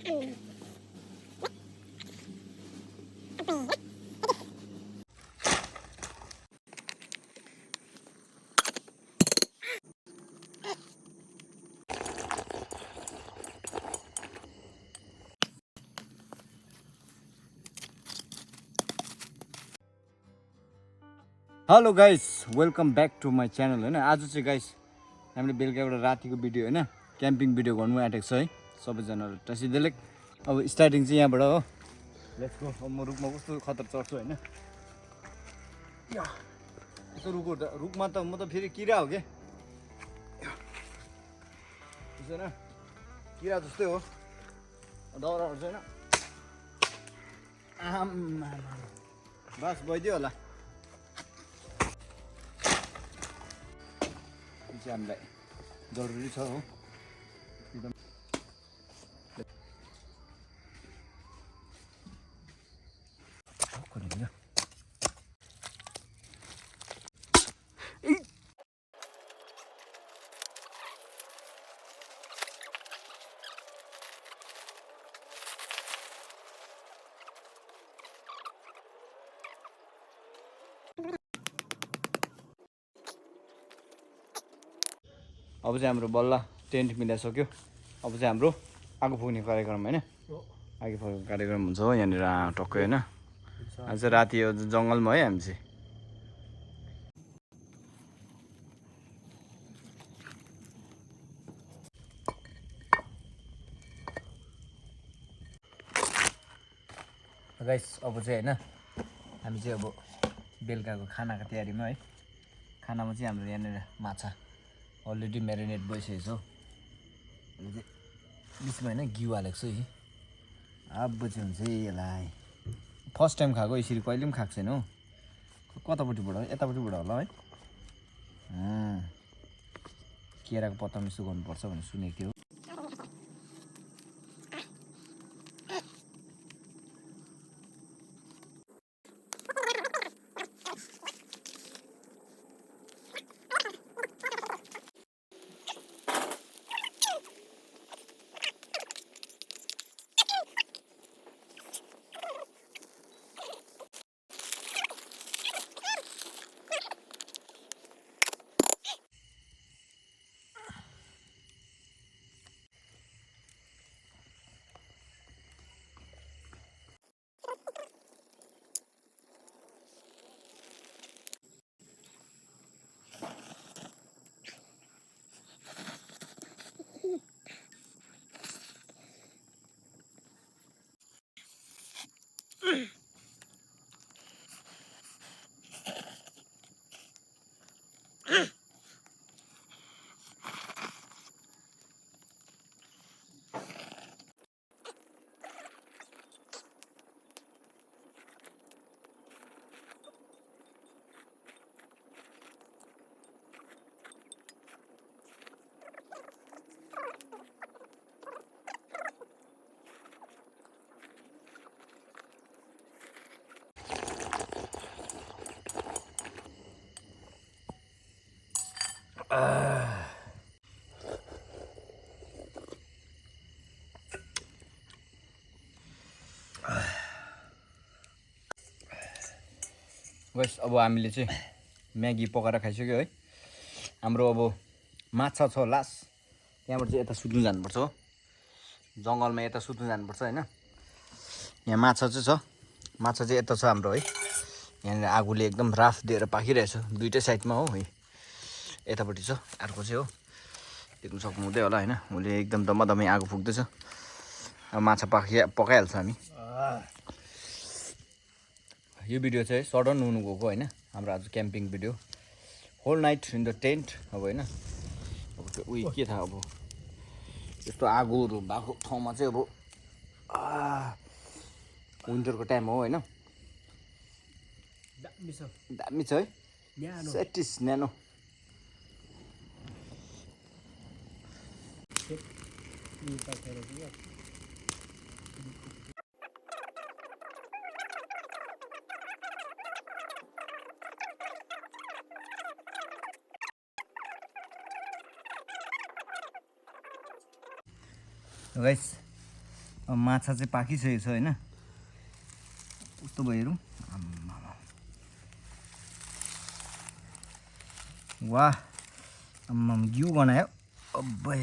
Hello guys, welcome back to my channel होइन। आज चाहिँ गाइस हामीले बेलुका एउटा रातिको भिडियो होइन, क्याम्पिङ भिडियो गर्नु आँटेको छ है सबैजनाहरू टसिदेलेक। अब स्टार्टिङ चाहिँ यहाँबाट हो। Let's go. अब म रुखमा कस्तो खतर चढ्छु होइन। यस्तो रुखमा त म त फेरि किरा हो क्या, बुझेन? किरा जस्तै हो, दाउराहरू छैन। आम्मा बस भइदियो होला। चाहिँ हामीलाई जरुरी छ हो एकदम। अब चाहिँ हाम्रो बल्ल टेन्ट मिलाइसक्यो। अब चाहिँ हाम्रो आगो फुक्ने कार्यक्रम होइन, आगो फुक्ने कार्यक्रम हुन्छ हो यहाँनिर टक्कै होइन। आज राति यो जङ्गलमा है हामी चाहिँ। गाइस अब चाहिँ होइन हामी चाहिँ अब बेलुकाको खानाको तयारीमा है। खानामा चाहिँ हाम्रो यहाँनिर माछा अलरेडी म्यारिनेट भइसकेको छ। बिचमा होइन घिउ हालेको छु है। अब चाहिँ हुन्छ यसलाई फर्स्ट टाइम खाएको, यसरी कहिले पनि खाएको छैन हो। कतापट्टिबाट हो, यतापट्टिबाट होला है। केराको पत्तामा यसो गर्नुपर्छ भनेर सुनेको थियो। गइस अब हामीले चाहिँ म्यागी पकाएर खाइसक्यो है। हाम्रो अब माछा छ लास्ट, त्यहाँबाट चाहिँ यता सुत्नु जानुपर्छ हो, जङ्गलमा यता सुत्नु जानुपर्छ होइन। यहाँ माछा चाहिँ छ, माछा चाहिँ यता छ हाम्रो है। यहाँनिर आगोले एकदम राफ दिएर पाकिरहेछ दुइटै साइडमा हो है। यतापट्टि छ अर्को चाहिँ हो, देख्नु सक्नु हुँदै होला होइन। उसले एकदम दमादमै आगो फुक्दैछ। अब माछा पकाइहाल्छ हामी। यो भिडियो चाहिँ सडन हुनु गएको होइन, हाम्रो आज camping video. Whole night in the tent अब होइन। अब उयो के थाहा, अब यस्तो आगोहरू भएको ठाउँमा चाहिँ अब विन्टरको टाइम हो होइन। दामी छ है, सेटिस न्यानो। गाइस अब माछा चाहिँ पाकिसकेको छ होइन कस्तो भयो हेरौँ वाह घिउ बनायो अब्बै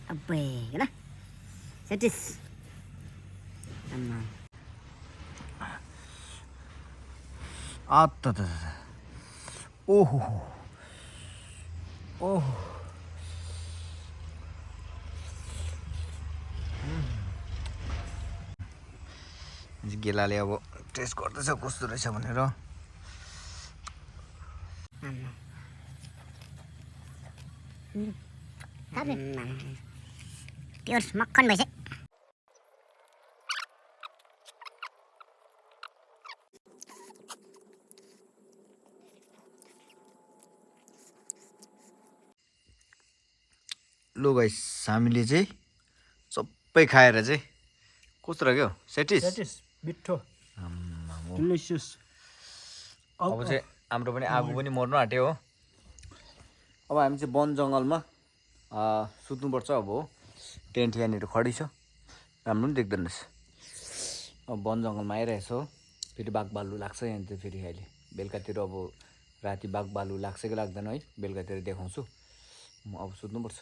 Abe, kena. Sadis. Aman. आत्ता ओहो ओहो गेलाले अब टेस्ट गर्दैछ कस्तो रहेछ भनेर Tiurs makan besok. लो गाइस हामीले चाहिँ सबै खाएर चाहिँ कस्तो लाग्यो सेटिस मिठो डिलिसियस अब चाहिँ हाम्रो पनि आगो पनि मर्नु आँट्यो हो अब हामी चाहिँ वन जङ्गलमा सुत्नुपर्छ अब हो टेन्ट यहाँनिर खडी छ राम्रो पनि देख्दैन रहेछ अब वन जङ्गलमा आइरहेछ हो फेरि बाघ भालु लाग्छ यहाँनिर फेरि अहिले बेलुकातिर अब राति बाघ भालु लाग्छ कि लाग्दैन है बेलुकातिर देखाउँछु म अब सुत्नुपर्छ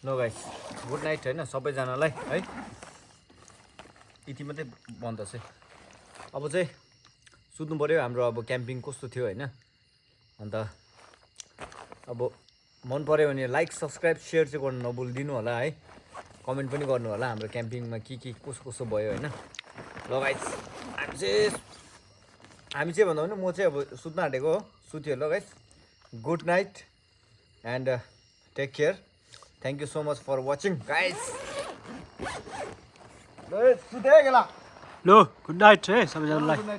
ल गाइस गुड नाइट होइन सबैजनालाई है यति मात्रै बन्द चाहिँ अब चाहिँ सुत्नु पऱ्यो हाम्रो अब क्याम्पिङ कस्तो थियो होइन अन्त अब मन पऱ्यो भने लाइक सब्सक्राइब सेयर चाहिँ गर्नु नभुलिदिनु होला है कमेन्ट पनि गर्नु होला हाम्रो क्याम्पिङमा के कसो कसो भयो होइन ल गाइस हामी चाहिँ भन्दा पनि म चाहिँ अब सुत्न आँटेको हो सुत्यो ल guys good night and take care thank you so much for watching guys लो गुड नाइट है सबैजनालाई